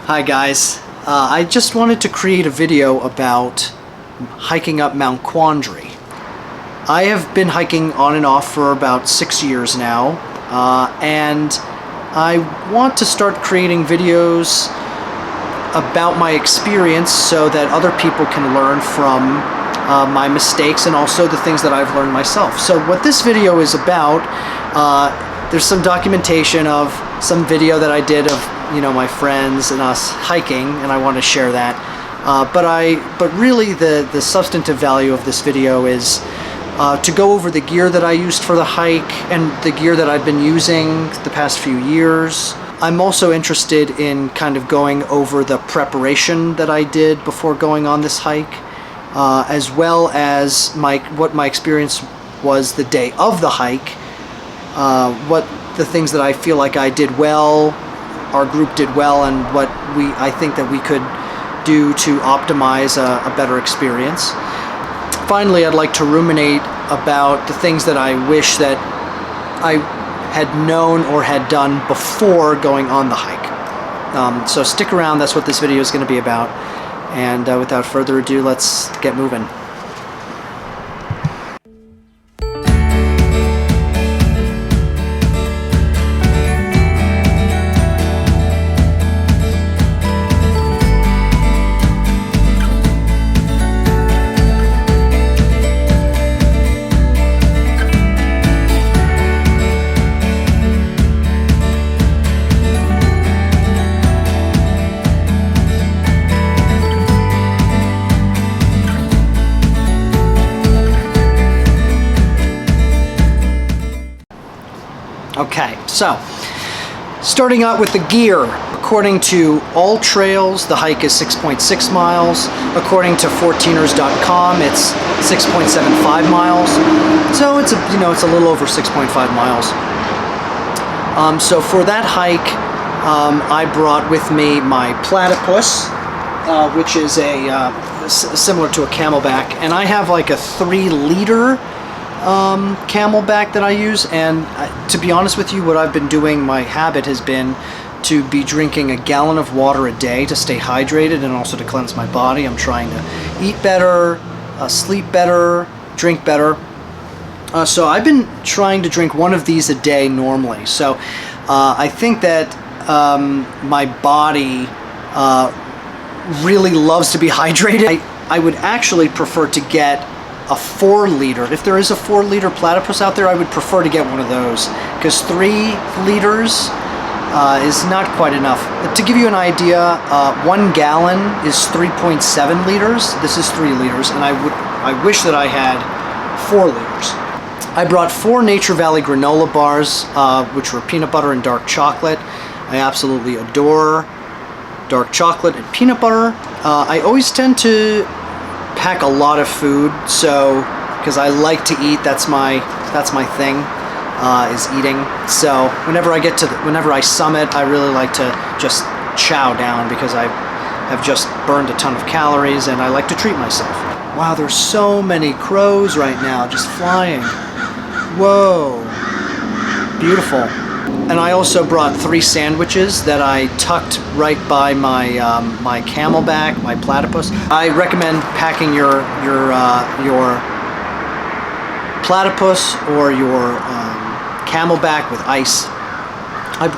Hi guys, I just wanted to create a video about hiking up Mount Quandary. I have been hiking on and off for about 6 years now, and I want to start creating videos about my experience so that other people can learn from my mistakes and also the things that I've learned myself. So what this video is about, there's some documentation of some video that I did of my friends and us hiking, and I want to share that. But really the substantive value of this video is to go over the gear that I used for the hike and the gear that I've been using the past few years. I'm also interested in kind of going over the preparation that I did before going on this hike, as well as what my experience was the day of the hike, what the things that I feel like I did well, our group did well, and what I think that we could do to optimize a better experience. Finally, I'd like to ruminate about the things that I wish that I had known or had done before going on the hike. So stick around, that's what this video is going to be about. And without further ado, let's get moving. Okay, so starting out with the gear. According to All Trails, the hike is 6.6 miles. According to 14ers.com, it's 6.75 miles. So it's a little over 6.5 miles. So for that hike, I brought with me my platypus, which is similar to a camelback, and I have like a 3-liter camelback that I use. And to be honest with you, what I've been doing, my habit has been to be drinking a gallon of water a day to stay hydrated and also to cleanse my body. I'm trying to eat better, sleep better, drink better. So I've been trying to drink one of these a day normally. So I think that my body really loves to be hydrated. I would actually prefer to get a 4-liter. If there is a 4-liter platypus out there, I would prefer to get one of those, because 3 liters is not quite enough. To give you an idea, 1 gallon is 3.7 liters. This is 3 liters, and I wish that I had 4 liters. I brought 4 Nature Valley granola bars, which were peanut butter and dark chocolate. I absolutely adore dark chocolate and peanut butter. I always tend to pack a lot of food, so because I like to eat, that's my thing, is eating. So whenever I summit, I really like to just chow down, because I have just burned a ton of calories and I like to treat myself. Wow, there's so many crows right now just flying. Whoa, beautiful. And I also brought 3 sandwiches that I tucked right by my camelback, my platypus. I recommend packing your platypus or your camelback with ice. I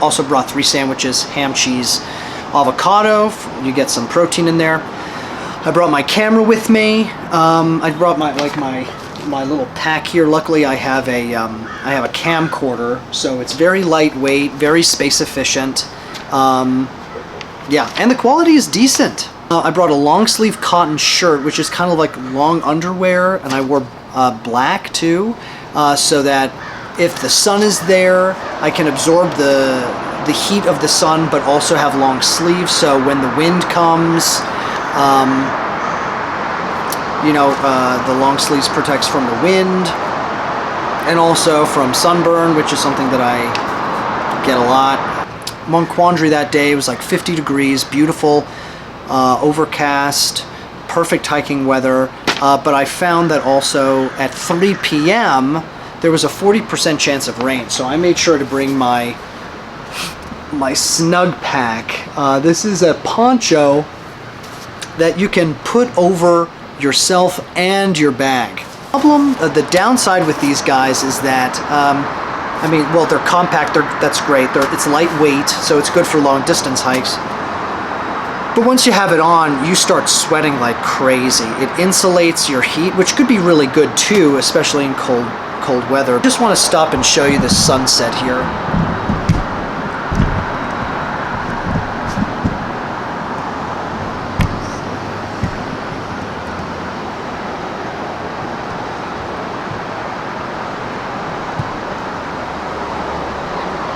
also brought 3 sandwiches: ham, cheese, avocado. You get some protein in there. I brought my camera with me. I brought my little pack here. Luckily, I have a camcorder, so it's very lightweight, very space efficient. Yeah, and the quality is decent. I brought a long sleeve cotton shirt, which is kind of like long underwear, and I wore black too, so that if the sun is there, I can absorb the heat of the sun, but also have long sleeves, so when the wind comes, the long sleeves protects from the wind and also from sunburn, which is something that I get a lot. Mount Quandary that day, it was like 50 degrees, beautiful, overcast, perfect hiking weather. But I found that also at 3 p.m. there was a 40% chance of rain, so I made sure to bring my my snug pack. This is a poncho that you can put over yourself and your bag. The downside with these guys is that, I mean, well, they're compact, that's great. It's lightweight, so it's good for long distance hikes. But once you have it on, you start sweating like crazy. It insulates your heat, which could be really good too, especially in cold weather. I just want to stop and show you this sunset here.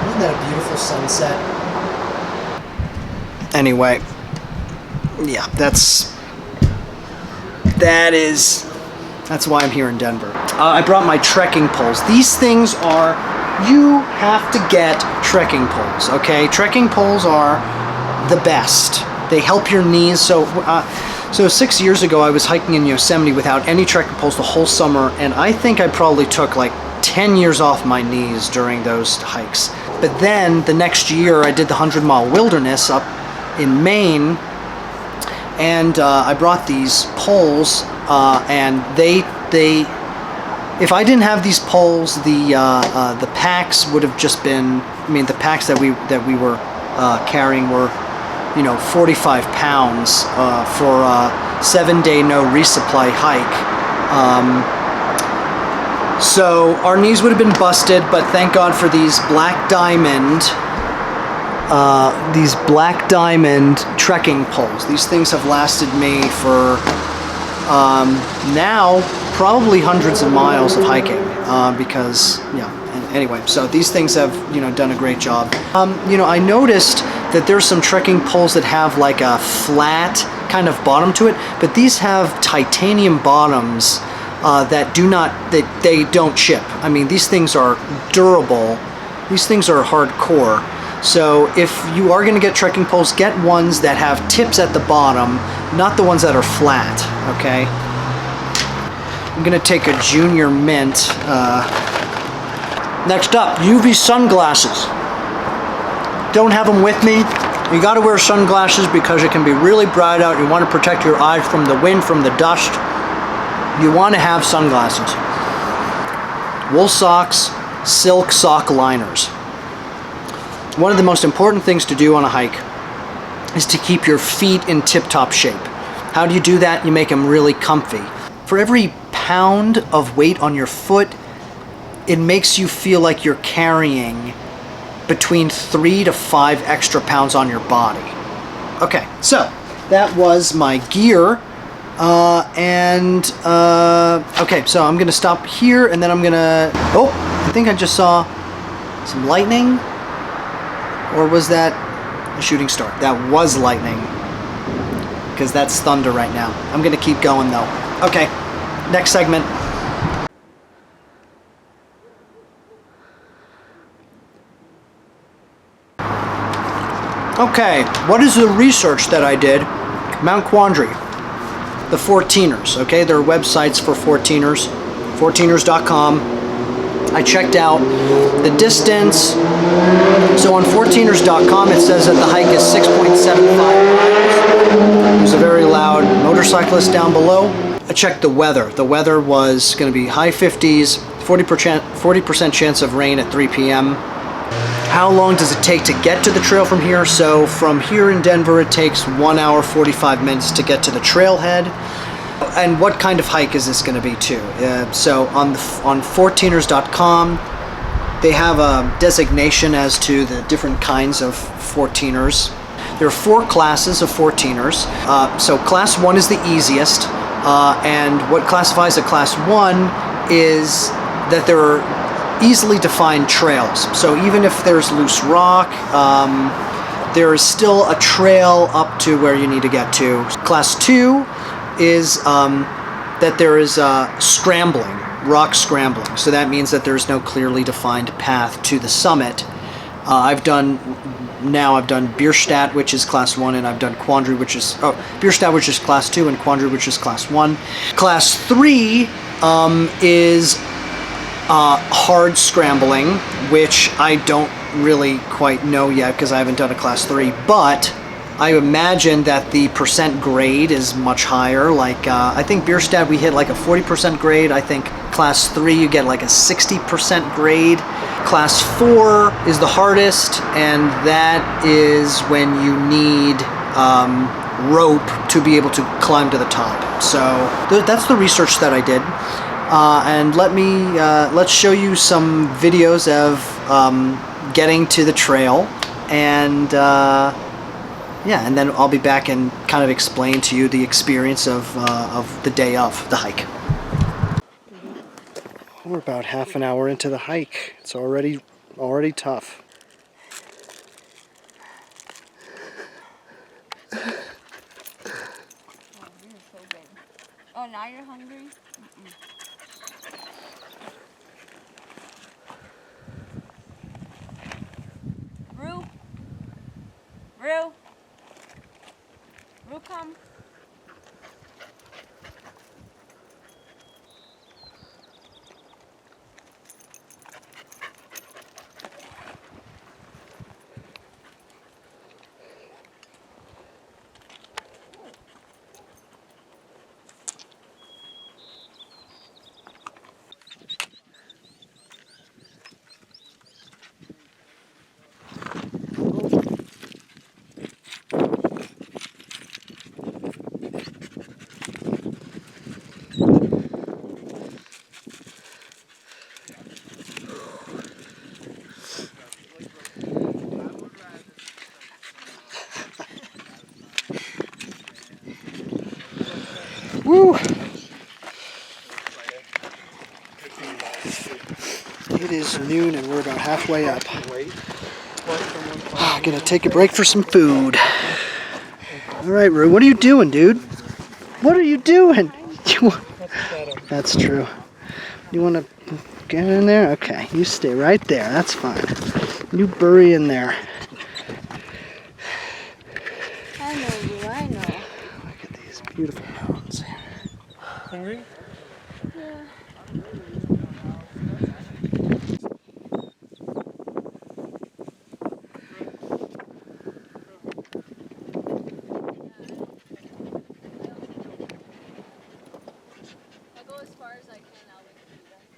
Isn't that a beautiful sunset? Anyway, yeah, that's why I'm here in Denver. I brought my trekking poles. These things are, you have to get trekking poles, okay? Trekking poles are the best. They help your knees. So 6 years ago, I was hiking in Yosemite without any trekking poles the whole summer, and I think I probably took like 10 years off my knees during those hikes. But then the next year, I did the 100-mile wilderness up in Maine, and I brought these poles, and if I didn't have these poles, the packs would have just been, I mean, the packs that we were carrying were, 45 pounds for a 7-day no resupply hike. So our knees would have been busted, but thank God for these black diamond trekking poles. These things have lasted me for now probably hundreds of miles of hiking, because anyway, so these things have done a great job. I noticed that there's some trekking poles that have like a flat kind of bottom to it, but these have titanium bottoms that they don't chip. I mean, these things are durable. These things are hardcore. So if you are going to get trekking poles, get ones that have tips at the bottom, not the ones that are flat, okay? I'm going to take a Junior Mint. Next up, UV sunglasses. Don't have them with me. You got to wear sunglasses because it can be really bright out. You want to protect your eyes from the wind, from the dust. You want to have sunglasses. Wool socks, silk sock liners. One of the most important things to do on a hike is to keep your feet in tip-top shape. How do you do that? You make them really comfy. For every pound of weight on your foot, it makes you feel like you're carrying between 3 to 5 extra pounds on your body. Okay, so that was my gear. Okay, so I'm gonna stop here, and then I'm gonna, I think I just saw some lightning. Or was that a shooting star? That was lightning, because that's thunder right now. I'm gonna keep going though. Okay, next segment. Okay, what is the research that I did? Mount Quandary, the 14ers, okay? There are websites for 14ers, 14ers.com. I checked out the distance. So on 14ers.com it says that the hike is 6.75 miles. There's a very loud motorcyclist down below. I checked the weather. The weather was going to be high 50s, 40% chance of rain at 3 p.m. How long does it take to get to the trail from here? So from here in Denver it takes 1 hour 45 minutes to get to the trailhead. And what kind of hike is this going to be too? So on 14ers.com, they have a designation as to the different kinds of 14ers. There are 4 classes of 14ers. So class 1 is the easiest, and what classifies a class 1 is that there are easily defined trails. So even if there's loose rock, there is still a trail up to where you need to get to. Class 2 is that there is scrambling, rock scrambling. So that means that there's no clearly defined path to the summit. I've done Bierstadt, which is class 1, and I've done Quandary, which is, Bierstadt, which is class 2, and Quandary, which is class 1. Class 3 is hard scrambling, which I don't really quite know yet because I haven't done a class 3, but I imagine that the percent grade is much higher. Like, I think Bierstadt we hit like a 40% grade. I think class 3 you get like a 60% grade. Class 4 is the hardest, and that is when you need rope to be able to climb to the top. So that's the research that I did. And let's show you some videos of getting to the trail, and yeah, and then I'll be back and kind of explain to you the experience of the day of the hike. We're about half an hour into the hike. It's already tough. Oh, now you're hungry? Rue? Rue? Rue, come. Woo! It is noon and we're about halfway up. Gonna take a break for some food. Alright, Rue, what are you doing, dude? What are you doing? That's true. You want to get in there? Okay, you stay right there. That's fine. You bury in there. I know, Rue, I know. Look at these beautiful mountains. Hungry? Yeah. I'll go as far as I can. I'll wait for you guys.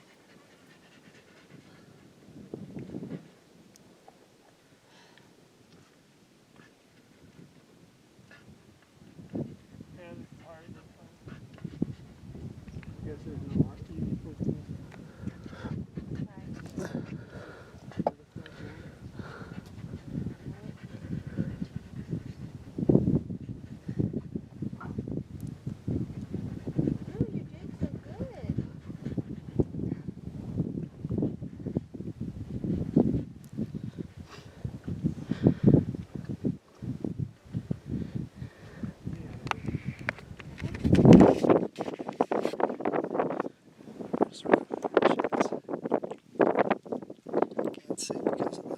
Can't see because of the...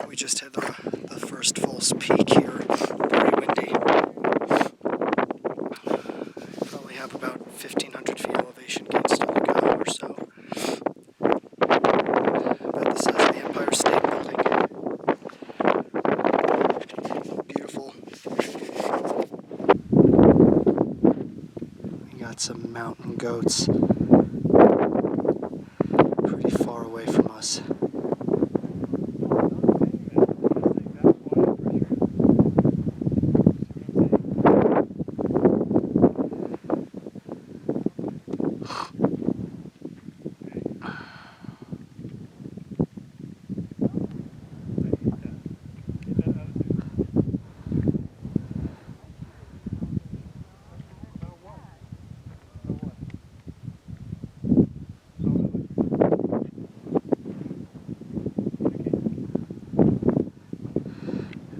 We just hit the first false peak here. Very windy. Probably have about 1,500 feet elevation gain still to go or so. About the size of the Empire State Building. Beautiful. We got some mountain goats pretty far away from us.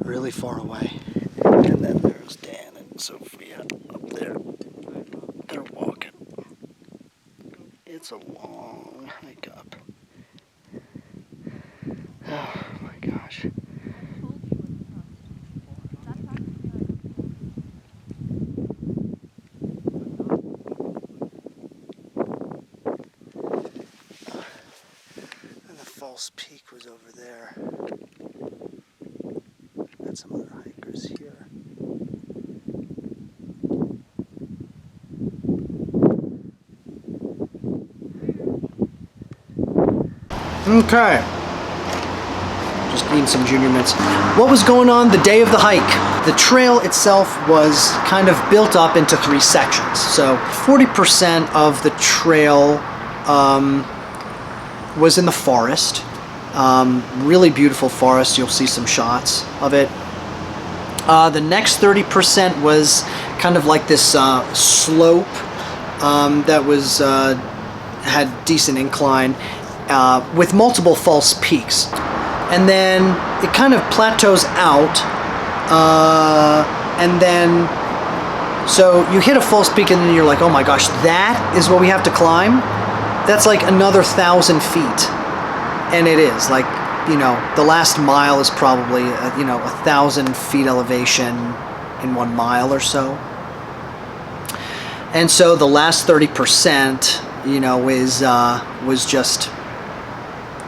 Really far away. And then there's Dan and Sophia up there. They're walking. It's a long hike up. Oh my gosh. false peak was over there. Got some other hikers here. Okay. Just eating some Junior Mints. What was going on the day of the hike? The trail itself was kind of built up into 3 sections. So 40% of the trail was in the forest. Really beautiful forest. You'll see some shots of it. The next 30% was kind of like this slope that was had decent incline with multiple false peaks. And then it kind of plateaus out, and then so you hit a false peak and then you're like, oh my gosh, that is what we have to climb? That's like another 1,000 feet. And it is, like, you know, the last mile is probably, 1,000 feet elevation in 1 mile or so. And so the last 30%, you know, was just,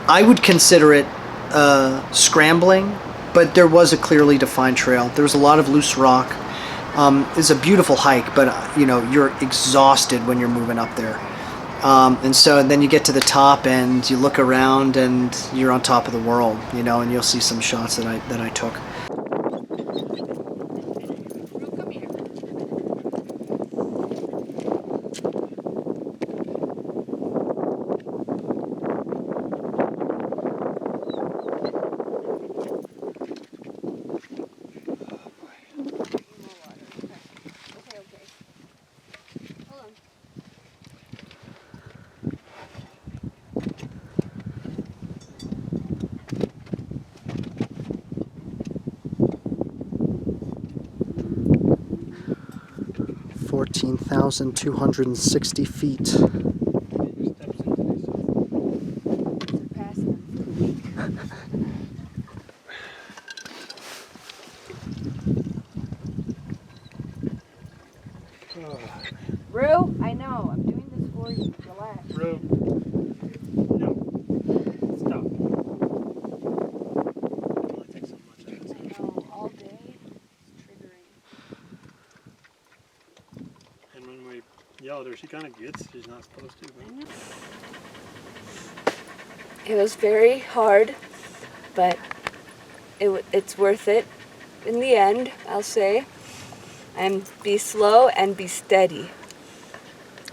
I would consider it scrambling, but there was a clearly defined trail. There was a lot of loose rock. It's a beautiful hike, but you know, you're exhausted when you're moving up there. And so then you get to the top and you look around and you're on top of the world, you know, and you'll see some shots that I took. 14,260 feet. Rue, I know. I'm doing this for you. Relax. Rue. No. Stop. It only takes so much. I know. All day. It's triggering. And when we yell at her, she kind of gets she's not supposed to. But... It was very hard, but it's worth it in the end, I'll say. And be slow and be steady.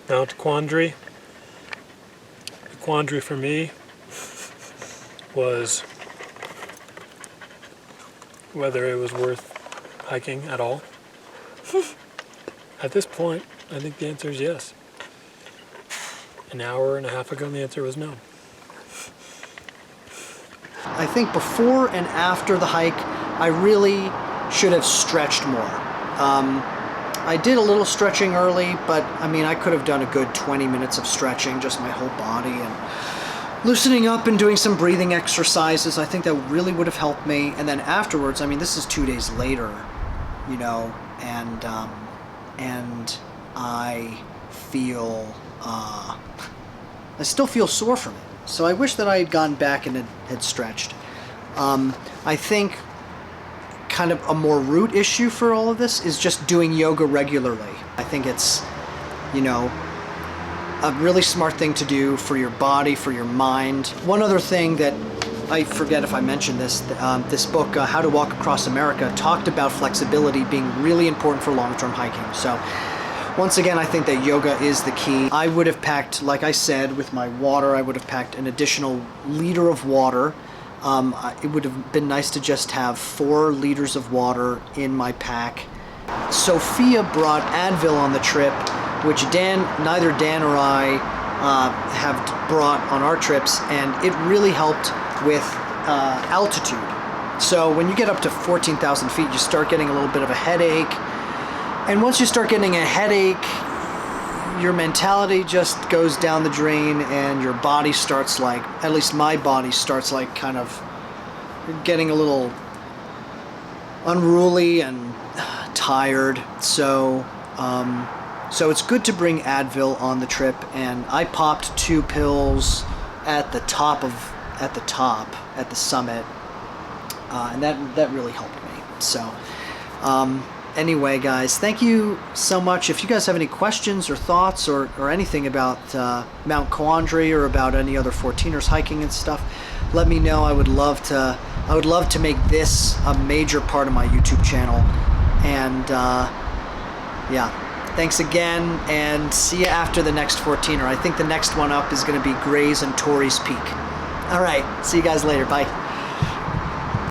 Mount Quandary. The quandary for me was whether it was worth hiking at all. At this point, I think the answer is yes. An hour and a half ago, the answer was no. I think before and after the hike, I really should have stretched more. I did a little stretching early, but I mean, I could have done a good 20 minutes of stretching, just my whole body, and loosening up and doing some breathing exercises. I think that really would have helped me. And then afterwards, I mean, this is 2 days later, you know, and I feel, I still feel sore from it. So I wish that I had gone back and had stretched. I think kind of a more root issue for all of this is just doing yoga regularly. I think it's, you know, a really smart thing to do for your body, for your mind. One other thing that I forget if I mentioned this, this book, How to Walk Across America, talked about flexibility being really important for long-term hiking. So once again, I think that yoga is the key. I would have packed, like I said, with my water, I would have packed an additional liter of water. It would have been nice to just have 4 liters of water in my pack. Sophia brought Advil on the trip, which neither Dan or I have brought on our trips, and it really helped with altitude. So when you get up to 14,000 feet, you start getting a little bit of a headache. And once you start getting a headache, your mentality just goes down the drain, and your body starts, like, at least my body starts, like, kind of getting a little unruly and tired. So so it's good to bring Advil on the trip, and I popped 2 pills at the top of at the top, at the summit, and that really helped me. So anyway, guys, thank you so much. If you guys have any questions or thoughts or anything about Mount Quandary or about any other 14ers hiking and stuff, let me know. I would love to make this a major part of my YouTube channel. And yeah, thanks again, and see you after the next 14er. I think the next one up is going to be Gray's and Torrey's Peak. All right, see you guys later. Bye.